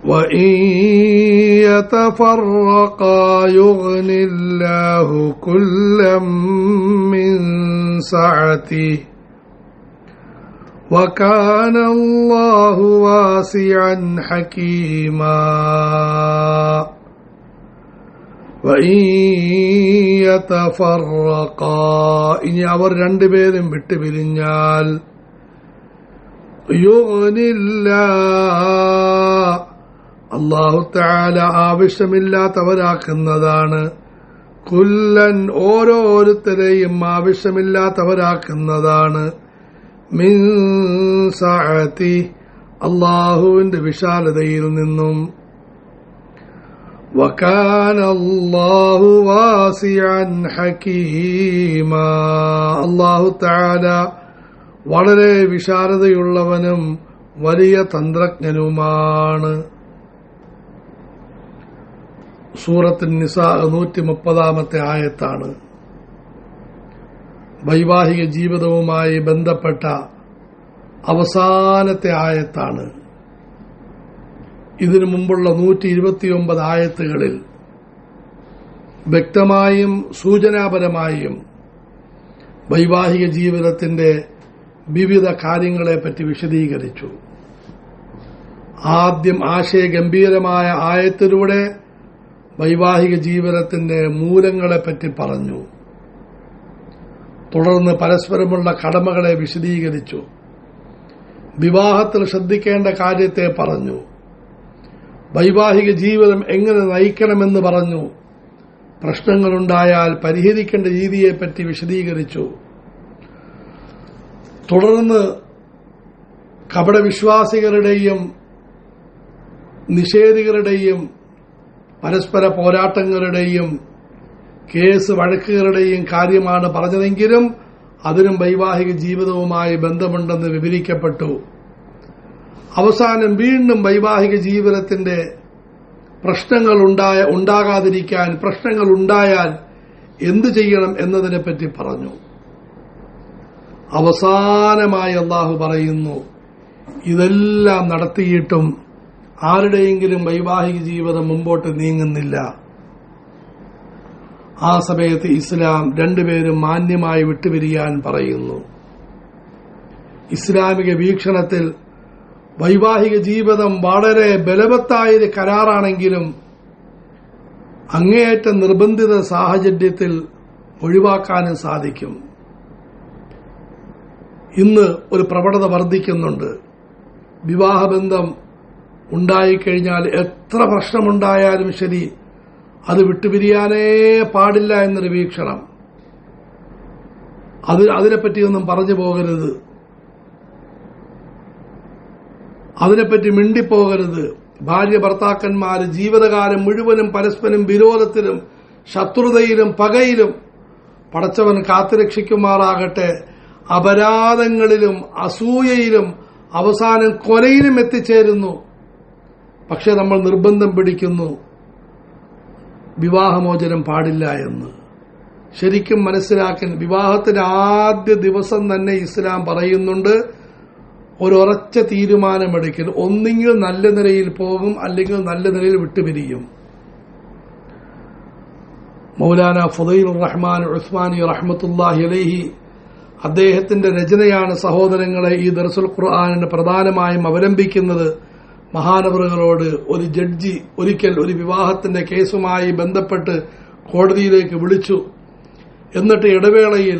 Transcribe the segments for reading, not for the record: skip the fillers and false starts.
وإن يتفرقا يغن الله كلا من سعته وكان الله واسعا حكيما وإن يتفرقا ഇനി അവർ രണ്ടുപേരും വിട്ടുപിരിഞ്ഞാൽ അല്ലാഹു തആല ആവശ്യമില്ലാത്തവരാക്കുന്നതാണ്, കുല്ലൻ ഓരോരുത്തരെയും ആവശ്യമില്ലാത്തവരാക്കുന്നതാണ്, മിൻ സഅതി അല്ലാഹുവിന്റെ വിശാലതയിൽ നിന്നും. വകാന അല്ലാഹു വാസിഅൻ ഹകീമാ അല്ലാഹു തആല വളരെ വിശാലതയുള്ളവനും വലിയ തന്ത്രജ്ഞനുമാണ്. സൂറത്തുൻ നിസാ 130 ആയത്താണ്. വൈവാഹിക ജീവിതവുമായി ബന്ധപ്പെട്ട അവസാനത്തെ ആയത്താണ്. ഇതിനു മുമ്പുള്ള 129 ആയത്തുകളിൽ വ്യക്തമായും സൂചനാപരമായും വൈവാഹിക ജീവിതത്തിന്റെ വിവിധ കാര്യങ്ങളെപ്പറ്റി വിശദീകരിച്ചു. ആദ്യം ആശയഗംഭീരമായ ആയത്തിലൂടെ വൈവാഹിക ജീവിതത്തിന്റെ മൂലങ്ങളെപ്പറ്റി പറഞ്ഞു. തുടർന്ന് പരസ്പരമുള്ള കടമകളെ വിശദീകരിച്ചു. വിവാഹത്തിൽ ശ്രദ്ധിക്കേണ്ട കാര്യത്തെ പറഞ്ഞു. വൈവാഹിക ജീവിതം എങ്ങനെ നയിക്കണമെന്ന് പറഞ്ഞു. പ്രശ്നങ്ങളുണ്ടായാൽ പരിഹരിക്കേണ്ട രീതിയെപ്പറ്റി വിശദീകരിച്ചു. തുടർന്ന് കപടവിശ്വാസികളുടെയും നിഷേധികളുടെയും പരസ്പര പോരാട്ടങ്ങളുടെയും കേസ് വഴക്കുകളുടെയും കാര്യമാണ് പറഞ്ഞതെങ്കിലും അതിനും വൈവാഹിക ജീവിതവുമായി ബന്ധമുണ്ടെന്ന് വിവരിക്കപ്പെട്ടു. അവസാനം വീണ്ടും വൈവാഹിക ജീവിതത്തിന്റെ പ്രശ്നങ്ങൾ ഉണ്ടാകാതിരിക്കാൻ, പ്രശ്നങ്ങൾ ഉണ്ടായാൽ എന്തു ചെയ്യണം എന്നതിനെപ്പറ്റി പറഞ്ഞു. അവസാനമായി അല്ലാഹു പറയുന്നു, ഇതെല്ലാം നടത്തിയിട്ടും ആരുടെയെങ്കിലും വൈവാഹിക ജീവിതം മുമ്പോട്ട് നീങ്ങുന്നില്ല. ആ സമയത്ത് ഇസ്ലാം രണ്ടുപേരും മാന്യമായി വിട്ടുപിരിയാൻ പറയുന്നു. ഇസ്ലാമിക വീക്ഷണത്തിൽ വൈവാഹിക ജീവിതം വളരെ ബലവത്തായൊരു കരാറാണെങ്കിലും അങ്ങേയറ്റം നിർബന്ധിത സാഹചര്യത്തിൽ ഒഴിവാക്കാനും സാധിക്കും. ഇന്ന് ഒരു പ്രവണത വർദ്ധിക്കുന്നുണ്ട്. വിവാഹബന്ധം ഉണ്ടായിക്കഴിഞ്ഞാൽ എത്ര പ്രശ്നമുണ്ടായാലും ശരി അത് വിട്ടുപിരിയാനേ പാടില്ല എന്നൊരു വീക്ഷണം. അതിനെപ്പറ്റിയൊന്നും പറഞ്ഞു പോകരുത്, അതിനെപ്പറ്റി മിണ്ടിപ്പോകരുത്. ഭാര്യ ഭർത്താക്കന്മാര് ജീവിതകാലം മുഴുവനും പരസ്പരം വിരോധത്തിലും ശത്രുതയിലും പകയിലും, പടച്ചവൻ കാത്തുരക്ഷിക്കുമാറാകട്ടെ, അപരാധങ്ങളിലും അസൂയയിലും അവസാനം കൊലയിലും എത്തിച്ചേരുന്നു. പക്ഷെ നമ്മൾ നിർബന്ധം പിടിക്കുന്നു വിവാഹമോചനം പാടില്ല എന്ന്. ശരിക്കും മനസ്സിലാക്കാൻ വിവാഹത്തിന്റെ ആദ്യ ദിവസം തന്നെ ഇസ്ലാം പറയുന്നുണ്ട്, ഒരുറച്ച തീരുമാനമെടുക്കൽ. ഒന്നെങ്കിൽ നല്ല നിലയിൽ പോകും, അല്ലെങ്കിൽ നല്ല നിലയിൽ വിട്ടുപിരിയും. മൗലാന ഫുദൈലുർ റഹ്മാൻ ഉസ്മാനി റഹ്മത്തുള്ളാഹി അലൈഹി അദ്ദേഹത്തിന്റെ രചനയാണ് സഹോദരങ്ങളെ ഈ ദർസുൽ ഖുർആനിന് പ്രധാനമായും അവലംബിക്കുന്നത്. മഹാനവറുകളോട് ഒരു ജഡ്ജി ഒരിക്കൽ ഒരു വിവാഹത്തിന്റെ കേസുമായി ബന്ധപ്പെട്ട് കോടതിയിലേക്ക് വിളിച്ചു. എന്നിട്ട് ഇടവേളയിൽ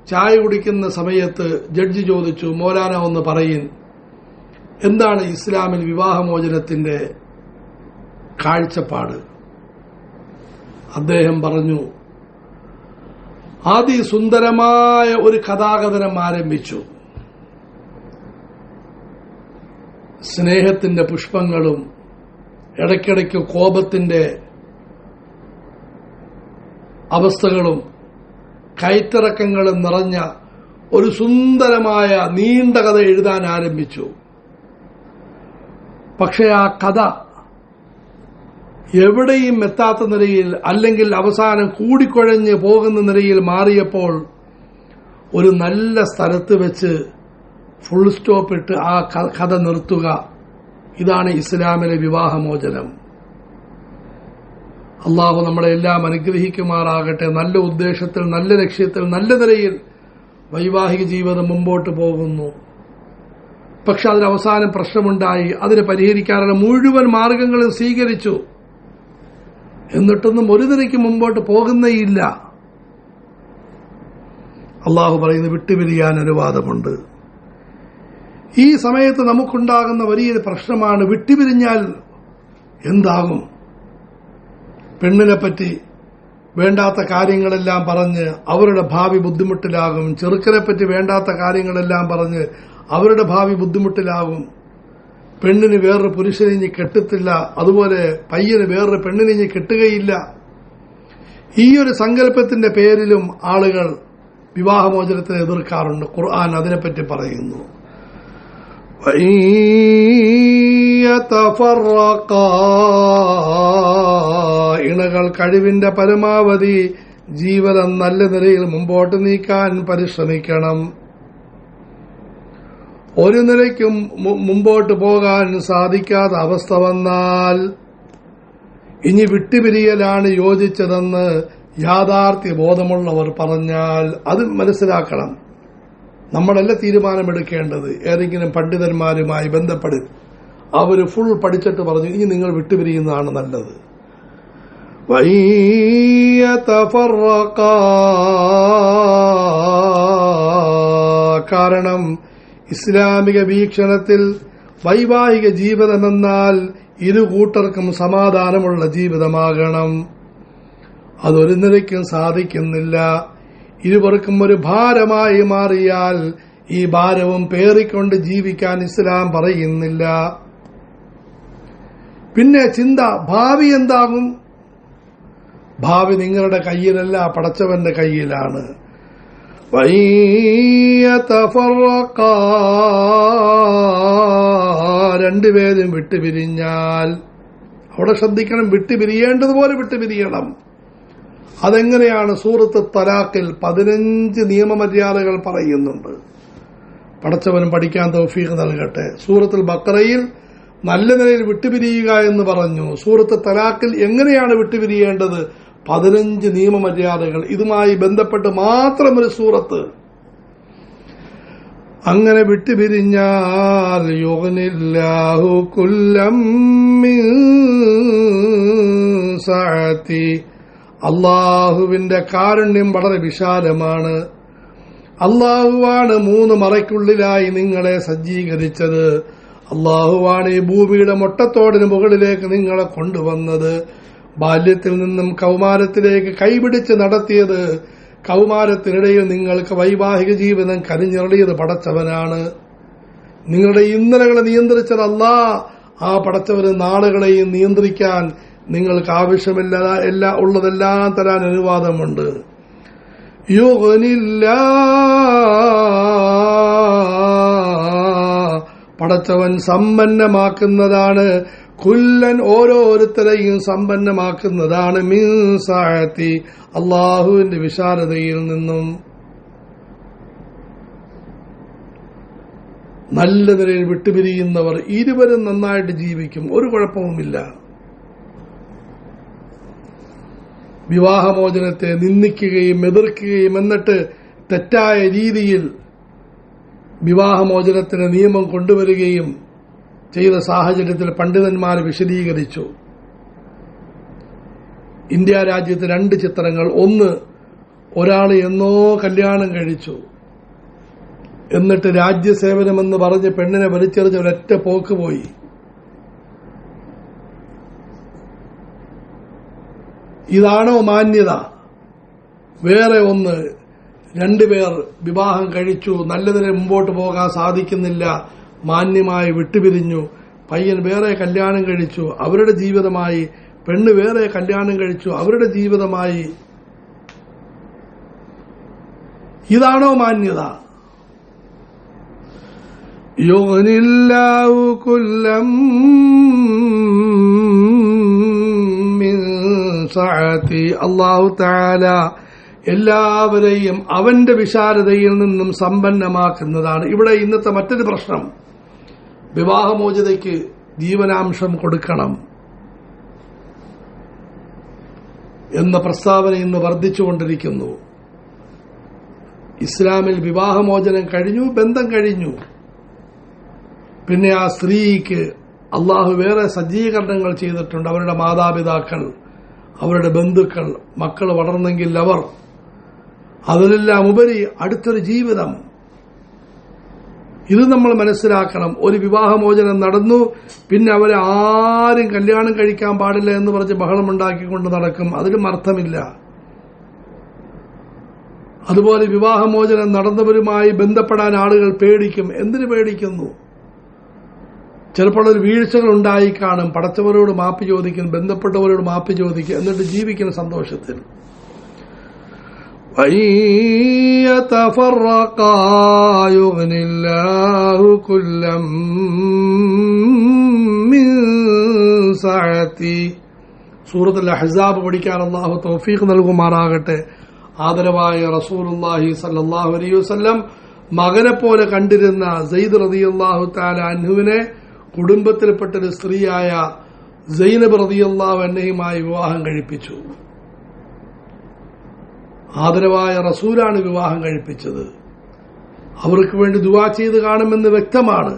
ചായ കുടിക്കുന്ന സമയത്ത് ജഡ്ജി ചോദിച്ചു, മൗലാന ഒന്ന് പറയിൻ, എന്താണ് ഇസ്ലാമിൽ വിവാഹമോചനത്തിന്റെ കാഴ്ചപ്പാട്? അദ്ദേഹം പറഞ്ഞു, അതിസുന്ദരമായ ഒരു കഥാകഥനം ആരംഭിച്ചു. സ്നേഹത്തിന്റെ പുഷ്പങ്ങളും ഇടയ്ക്കിടയ്ക്ക് കോപത്തിന്റെ അവസ്ഥകളും കയറ്റിറക്കങ്ങളും നിറഞ്ഞ ഒരു സുന്ദരമായ നീണ്ട കഥ എഴുതാൻ ആരംഭിച്ചു. പക്ഷെ ആ കഥ എവിടെയും എത്താത്ത നിലയിൽ, അല്ലെങ്കിൽ അവസാനം കൂടിക്കുഴഞ്ഞ് പോകുന്ന നിലയിൽ മാറിയപ്പോൾ ഒരു നല്ല സ്ഥലത്ത് വെച്ച് ഫുൾ സ്റ്റോപ്പ് ഇട്ട് ആ കഥ നിർത്തുക ഇതാണ് ഇസ്ലാമിലെ വിവാഹമോചനം. അള്ളാഹു നമ്മളെ എല്ലാം അനുഗ്രഹിക്കുമാറാകട്ടെ. നല്ല ഉദ്ദേശത്തിൽ, നല്ല ലക്ഷ്യത്തിൽ, നല്ല നിലയിൽ വൈവാഹിക ജീവിതം മുമ്പോട്ട് പോകുന്നു. പക്ഷെ അതിനവസാനം പ്രശ്നമുണ്ടായി. അതിനെ പരിഹരിക്കാനുള്ള മുഴുവൻ മാർഗങ്ങളും സ്വീകരിച്ചു. എന്നിട്ടൊന്നും ഒരു നിലയ്ക്ക് മുമ്പോട്ട് പോകുന്നേയില്ല. അള്ളാഹു പറയുന്നു വിട്ടുപിരിയാൻ അനുവാദമുണ്ട്. ഈ സമയത്ത് നമുക്കുണ്ടാകുന്ന വലിയൊരു പ്രശ്നമാണ് വിട്ടുപിരിഞ്ഞാൽ എന്താകും. പെണ്ണിനെപ്പറ്റി വേണ്ടാത്ത കാര്യങ്ങളെല്ലാം പറഞ്ഞ് അവരുടെ ഭാവി ബുദ്ധിമുട്ടിലാകും. ചെറുക്കനെപ്പറ്റി വേണ്ടാത്ത കാര്യങ്ങളെല്ലാം പറഞ്ഞ് അവരുടെ ഭാവി ബുദ്ധിമുട്ടിലാകും. പെണ്ണിന് വേറൊരു പുരുഷനെ ഇനി കെട്ടത്തില്ല, അതുപോലെ പയ്യന് വേറൊരു പെണ്ണിനെ ഇനി കെട്ടുകയില്ല. ഈ ഒരു സങ്കല്പത്തിന്റെ പേരിലും ആളുകൾ വിവാഹമോചനത്തിനെ എതിർക്കാറുണ്ട്. ഖുർആൻ അതിനെപ്പറ്റി പറയുന്നു, ഇണകൾ കഴിവിന്റെ പരമാവധി ജീവിതം നല്ല നിലയിൽ മുമ്പോട്ട് നീക്കാൻ പരിശ്രമിക്കണം. ഒരു നിലയ്ക്കും മുമ്പോട്ട് പോകാൻ സാധിക്കാത്ത അവസ്ഥ വന്നാൽ ഇനി വിട്ടുപിരിയലാണ് യോജിച്ചതെന്ന് യാഥാർത്ഥ്യ ബോധമുള്ളവർ പറഞ്ഞാൽ അത് മനസ്സിലാക്കണം. നമ്മളല്ല തീരുമാനമെടുക്കേണ്ടത്. ഏതെങ്കിലും പണ്ഡിതന്മാരുമായി ബന്ധപ്പെടും. അവർ ഫുൾ പഠിച്ചിട്ട് പറഞ്ഞു ഇനി നിങ്ങൾ വിട്ടുപിരിയുന്നതാണ് നല്ലത്. കാരണം ഇസ്ലാമിക വീക്ഷണത്തിൽ വൈവാഹിക ജീവിതമെന്നാൽ ഇരു കൂട്ടർക്കും സമാധാനമുള്ള ജീവിതമാകണം. അതൊരു നിലയ്ക്കും സാധിക്കുന്നില്ല. ഇരുവർക്കും ഒരു ഭാരമായി മാറിയാൽ ഈ ഭാരവും പേറിക്കൊണ്ട് ജീവിക്കാൻ ഇസ്ലാം പറയുന്നില്ല. പിന്നെ ചിന്ത, ഭാവി എന്താകും? ഭാവി നിങ്ങളുടെ കയ്യിലല്ല, പടച്ചവന്റെ കയ്യിലാണ്. രണ്ടുപേരും വിട്ടുപിരിഞ്ഞാൽ അവിടെ ശ്രദ്ധിക്കണം, വിട്ടുപിരിയേണ്ടതുപോലെ വിട്ടുപിരിയണം. അതെങ്ങനെയാണ്? സൂറത്ത് തലാഖിൽ 15 നിയമമര്യാദകൾ പറയുന്നുണ്ട്. പടച്ചവനും പഠിക്കാൻ തൗഫീഖ് നൽകട്ടെ. സൂറത്തുൽ ബഖറയിൽ നല്ല നിലയിൽ വിട്ടുപിരിയുക എന്ന് പറഞ്ഞു. സൂറത്ത് തലാഖിൽ എങ്ങനെയാണ് വിട്ടുപിരിയേണ്ടത്? 15 നിയമമര്യാദകൾ. ഇതുമായി ബന്ധപ്പെട്ട് മാത്രം ഒരു സൂറത്ത്. അങ്ങനെ വിട്ടുപിരിഞ്ഞാൽ യുഗ്നില്ലാഹു കുല്ലം മിൻ സഅതി, അള്ളാഹുവിന്റെ കാരുണ്യം വളരെ വിശാലമാണ്. അള്ളാഹുവാണ് 3 മറയ്ക്കുള്ളിലായി നിങ്ങളെ സജ്ജീകരിച്ചത്. അള്ളാഹുവാണ് ഈ ഭൂമിയുടെ മൊട്ടത്തോടിന് മുകളിലേക്ക് നിങ്ങളെ കൊണ്ടുവന്നത്. ബാല്യത്തിൽ നിന്നും കൗമാരത്തിലേക്ക് കൈപിടിച്ച് നടത്തിയത്. കൗമാരത്തിനിടയിൽ നിങ്ങൾക്ക് വൈവാഹിക ജീവിതം കരിഞ്ഞെറിയത് പടച്ചവനാണ്. നിങ്ങളുടെ ഇന്നലകളെ നിയന്ത്രിച്ചത് അല്ലാഹ്. ആ പടച്ചവന് നാളുകളെയും നിയന്ത്രിക്കാൻ നിങ്ങൾക്ക് ആവശ്യമില്ല, ഉള്ളതെല്ലാം തരാൻ അനുവാദമുണ്ട്. പടച്ചവൻ സമ്പന്നമാക്കുന്നതാണ്. കുല്ലൻ ഓരോരുത്തരെയും സമ്പന്നമാക്കുന്നതാണ്. മിൻ സഅതി, അള്ളാഹുവിന്റെ വിശാലതയിൽ നിന്നും. നല്ല നിലയിൽ വിട്ടുപിരിയുന്നവർ ഇരുവരും നന്നായിട്ട് ജീവിക്കും, ഒരു കുഴപ്പവുമില്ല. വിവാഹമോചനത്തെ നിന്ദിക്കുകയും എതിർക്കുകയും എന്നിട്ട് തെറ്റായ രീതിയിൽ വിവാഹമോചനത്തിന് നിയമം കൊണ്ടുവരികയും ചെയ്ത സാഹചര്യത്തിൽ പണ്ഡിതന്മാർ വിശദീകരിച്ചു. ഇന്ത്യ രാജ്യത്ത് 2 ചിത്രങ്ങൾ. ഒന്ന്, ഒരാൾ എന്നോ കല്യാണം കഴിച്ചു, എന്നിട്ട് രാജ്യസേവനമെന്ന് പറഞ്ഞ് പെണ്ണിനെ വലിച്ചെറിഞ്ഞ് ഒരൊറ്റ പോക്ക് പോയി. ഇതാണോ മാന്യത? വേറെ ഒന്ന്, 2 പേർ വിവാഹം കഴിച്ചു, നല്ലതിനെ മുമ്പോട്ട് പോകാൻ സാധിക്കുന്നില്ല, മാന്യമായി വിട്ടുപിരിഞ്ഞു. പയ്യൻ വേറെ കല്യാണം കഴിച്ചു, അവരുടെ ജീവിതമായി. പെണ്ണ് വേറെ കല്യാണം കഴിച്ചു, അവരുടെ ജീവിതമായി. ഇതാണോ മാന്യത? യുഗ്നില്ലാഹു കുല്ലം മിൻ സഅതി, അല്ലാഹു തആല എല്ലാവരെയും അവന്റെ വിശാലതയിൽ നിന്നും സമ്പന്നമാക്കുന്നതാണ്. ഇവിടെ ഇന്നത്തെ മറ്റൊരു പ്രശ്നം, വിവാഹമോചിതയ്ക്ക് ജീവനാംശം കൊടുക്കണം എന്ന പ്രസ്താവന ഇന്ന് വർദ്ധിച്ചുകൊണ്ടിരിക്കുന്നു. ഇസ്ലാമിൽ വിവാഹമോചനം കഴിഞ്ഞു, ബന്ധം കഴിഞ്ഞു. പിന്നെ ആ സ്ത്രീക്ക് അള്ളാഹു വേറെ സജ്ജീകരണങ്ങൾ ചെയ്തിട്ടുണ്ട്. അവരുടെ മാതാപിതാക്കൾ, അവരുടെ ബന്ധുക്കൾ, മക്കൾ വളർന്നെങ്കിൽ അവർ, അതിലെല്ലാം ഉപരി അടുത്തൊരു ജീവിതം. ഇത് നമ്മൾ മനസ്സിലാക്കണം. ഒരു വിവാഹമോചനം നടന്നു, പിന്നെ അവരെ ആരും കല്യാണം കഴിക്കാൻ പാടില്ല എന്ന് പറഞ്ഞ് ബഹളമുണ്ടാക്കിക്കൊണ്ട് നടക്കും. അതിലും അർത്ഥമില്ല. അതുപോലെ വിവാഹമോചനം നടന്നവരുമായി ബന്ധപ്പെടാൻ ആളുകൾ പേടിക്കും. എന്തിനു പേടിക്കുന്നു? ചിലപ്പോൾ ഒരു വീഴ്ചകൾ ഉണ്ടായി കാണും. പടച്ചവരോട് മാപ്പ് ചോദിക്കും, ബന്ധപ്പെട്ടവരോട് മാപ്പ് ചോദിക്കും, എന്നിട്ട് ജീവിക്കുന്ന സന്തോഷത്തിൽ. സൂറത്തുൽ അഹ്സാബ് പഠിക്കാൻ അല്ലാഹു തൗഫീഖ് നൽകുമാറാകട്ടെ. ആദരവായ റസൂലുള്ളാഹി സ്വല്ലല്ലാഹു അലൈഹി വസല്ലം മകനെ പോലെ കണ്ടിരുന്ന സയ്യിദ് റളിയല്ലാഹു തആല അൻഹുവിനെ കുടുംബത്തിൽപ്പെട്ടൊരു സ്ത്രീയായ സൈനബ് റളിയല്ലാഹു അൻഹയുമായി വിവാഹം കഴിപ്പിച്ചു. ആദരവായ റസൂലാണ് വിവാഹം കഴിപ്പിച്ചത്. അവർക്ക് വേണ്ടി ദുആ ചെയ്ത് കാണുമെന്ന് വ്യക്തമാണ്.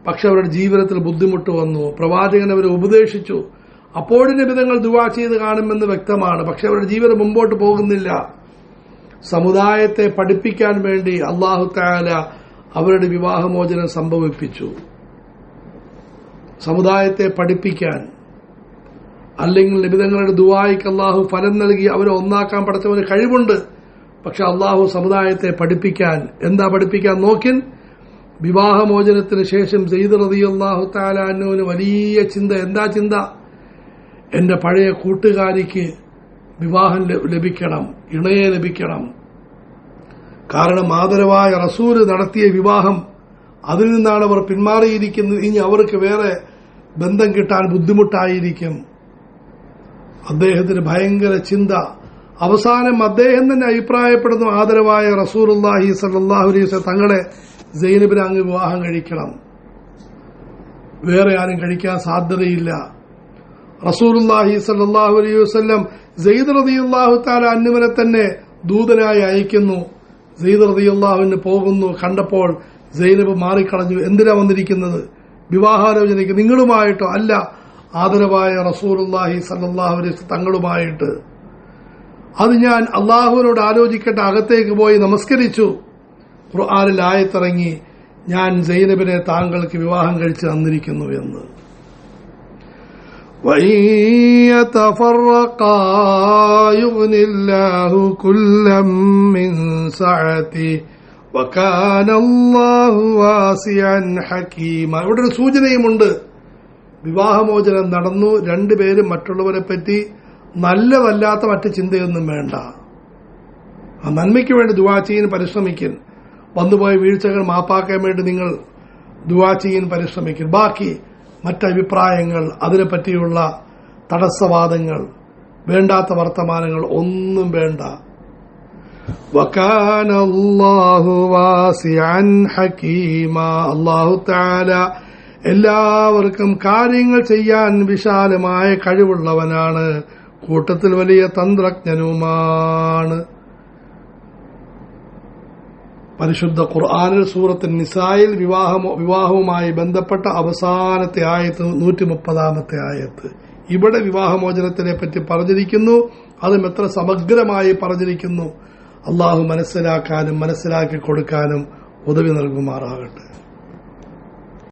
പക്ഷെ അവരുടെ ജീവിതത്തിൽ ബുദ്ധിമുട്ട് വന്നു. പ്രവാചകൻ അവരെ ഉപദേശിച്ചു. അപ്പോഴും നബിതങ്ങൾ ദുആ ചെയ്ത് കാണുമെന്ന് വ്യക്തമാണ്. പക്ഷെ അവരുടെ ജീവിതം മുമ്പോട്ട് പോകുന്നില്ല. സമുദായത്തെ പഠിപ്പിക്കാൻ വേണ്ടി അല്ലാഹു തആല അവരുടെ വിവാഹമോചനം സംഭവിപ്പിച്ചു. സമുദായത്തെ പഠിപ്പിക്കാൻ, അല്ലെങ്കിൽ നബിതങ്ങളുടെ ദുആയ്ക്ക് അല്ലാഹു ഫലം നൽകി അവരെ ഒന്നാക്കാൻ പടച്ചവന് കഴിവുണ്ട്. പക്ഷെ അല്ലാഹു സമുദായത്തെ പഠിപ്പിക്കാൻ, എന്താ പഠിപ്പിക്കാൻ നോക്കിൻ? വിവാഹമോചനത്തിന് ശേഷം സയ്യിദ് റളിയല്ലാഹു തആല അൻഹുവിന് വലിയ ചിന്ത. എന്താ ചിന്ത? എന്റെ പഴയ കൂട്ടുകാരിക്ക് വിവാഹം ലഭിക്കണം, ഇണയെ ലഭിക്കണം. കാരണം ആദരവായ റസൂല് നടത്തിയ വിവാഹം, അതിൽ നിന്നാണ് അവർ പിന്മാറിയിരിക്കുന്നത്. ഇനി അവർക്ക് വേറെ ബന്ധം കിട്ടാൻ ബുദ്ധിമുട്ടായിരിക്കും. അദ്ദേഹത്തിന് ഭയങ്കര ചിന്ത. അവസാനം അദ്ദേഹം തന്നെ അഭിപ്രായപ്പെടുന്നു, ആദരവായ റസൂലുള്ളാഹി സ്വല്ലല്ലാഹു അലൈഹി വസല്ലം തങ്ങളെ സൈനബിനെ അങ്ങ് വിവാഹം കഴിക്കണം, വേറെ ആരും കഴിക്കാൻ സാധ്യതയില്ല. റസൂലുള്ളാഹി സ്വല്ലല്ലാഹു അലൈഹി വസല്ലം സയ്യിദ് റളിയല്ലാഹു തആല അൻഹുവിനെ തന്നെ ദൂതനായി അയക്കുന്നു. സയ്യിദ് റളിയല്ലാഹുവിന് പോകുന്നു. കണ്ടപ്പോൾ സൈനബ് മാറിക്കളഞ്ഞു. എന്തിനാ വന്നിരിക്കുന്നത്? വിവാഹാലോചനയ്ക്ക്. നിങ്ങളുമായിട്ടോ? അല്ല, ആദരവായ റസൂലുള്ളാഹി സ്വല്ലല്ലാഹു അലൈഹി വസല്ലം തങ്ങളുമായിട്ട്. അത് ഞാൻ അള്ളാഹുവിനോട് ആലോചിക്കട്ടെ. അകത്തേക്ക് പോയി നമസ്കരിച്ചു. ഖുർആനിൽ ആയത്തിറങ്ങി, ഞാൻ സൈനബിനെ താങ്കൾക്ക് വിവാഹം കഴിച്ച് തന്നിരിക്കുന്നു എന്ന്. ഇവിടെ ഒരു സൂചനയുമുണ്ട്. വിവാഹമോചനം നടന്നു, രണ്ടുപേരും മറ്റുള്ളവരെ പറ്റി നല്ലതല്ലാത്ത മറ്റു ചിന്തയൊന്നും വേണ്ട. ആ നന്മയ്ക്ക് വേണ്ടി ദുആ ചെയ്യാൻ പരിശ്രമിക്കും. വന്നുപോയ വീഴ്ചകൾ മാപ്പാക്കാൻ വേണ്ടി നിങ്ങൾ ദുആ ചെയ്യാൻ പരിശ്രമിക്കും. ബാക്കി മറ്റഭിപ്രായങ്ങൾ, അതിനെപ്പറ്റിയുള്ള തടസ്സവാദങ്ങൾ, വേണ്ടാത്ത വർത്തമാനങ്ങൾ ഒന്നും വേണ്ട. വകാന അല്ലാഹു വാസിഅൻ ഹകീമാ. അല്ലാഹു തആല എല്ലാവർക്കും കാര്യങ്ങൾ ചെയ്യാൻ വിശാലമായ കഴിവുള്ളവനാണ്, കൂട്ടത്തിൽ വലിയ തന്ത്രജ്ഞനുമാണ്. പരിശുദ്ധ ഖുർആനിൽ സൂറത്തുൻ നിസായിൽ വിവാഹവുമായി ബന്ധപ്പെട്ട അവസാനത്തെ ആയത്ത് 130-ാമത്തെ ആയത്ത്. ഇവിടെ വിവാഹമോചനത്തിനെ പറ്റി പറഞ്ഞിരിക്കുന്നു. അതും എത്ര സമഗ്രമായി പറഞ്ഞിരിക്കുന്നു. അള്ളാഹു മനസ്സിലാക്കാനും മനസ്സിലാക്കി കൊടുക്കാനും ഉദവി നൽകുമാറാകട്ടെ.